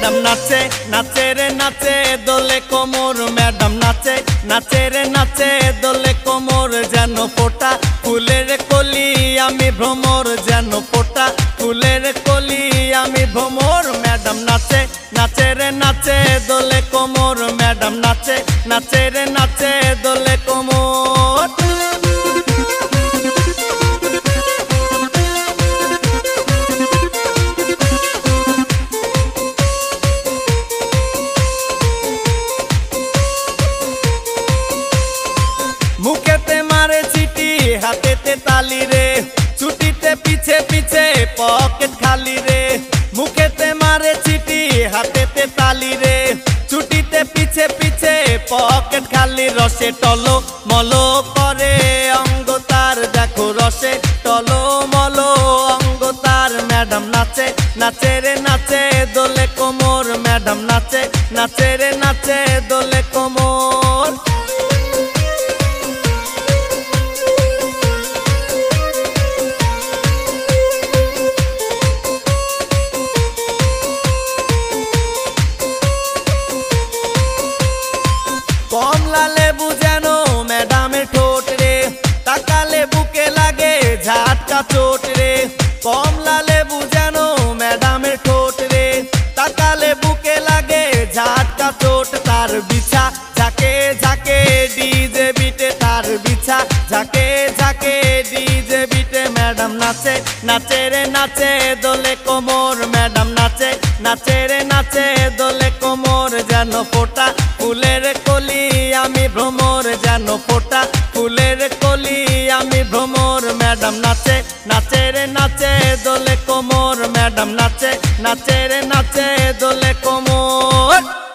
Madam নাচে নাচে রে নাচে দোলে কোমর ম্যাডাম নাচে নাচে রে নাচে দোলে কোমর যেন ফোটা ফুলের কলি আমি ভ্রমর যেন ফোটা ফুলের কলি আমি ভ্রমর ম্যাডাম নাচে নাচে রে নাচে দোলে কোমর ম্যাডাম নাচে নাচে রে নাচে দোলে কোমর। মুখেতে মারে চিঠি হাতেতে তালি রে ছুটিতে পিছে পিছে পকেট খালি রে মুখেতে মারে চিঠি হাতেতে তালি রে ছুটিতে পিছে পিছে পকেট খালি রসে টলো মলো করে অঙ্গ তার দেখো রসে টলো মলো অঙ্গ তার ম্যাডাম নাচে নাচে রে নাচে দোলে কোমর ম্যাডাম নাচে নাচে রে নাচে দোলে কোমর। কমলা লেবু যেন ম্যাডামের ঠোঁট রে তাকালে বুকে লাগে ঝাটকা চোট রে কমলা লেবু যেন ম্যাডামের ঠোঁট রে তাকালে বুকে লাগে ঝাটকা চোট তার বিছা ঝাঁকে ঝাঁকে ডিজে বিটে তার বিছা ঝাঁকে ঝাঁকে ডিজে বিটে ম্যাডাম নাচে নাচে রে নাচে দোলে কোমর ম্যাডাম নাচে নাচে রে নাচে দোলে কোমর যেন ফোটা ফুলের কলি আমি ভ্রমর যেন ফোটা ফুলের কলি আমি ভ্রমর ম্যাডাম নাচে নাচে রে নাচে দোলে কোমর ম্যাডাম নাচে নাচে রে নাচে দোলে কোমর।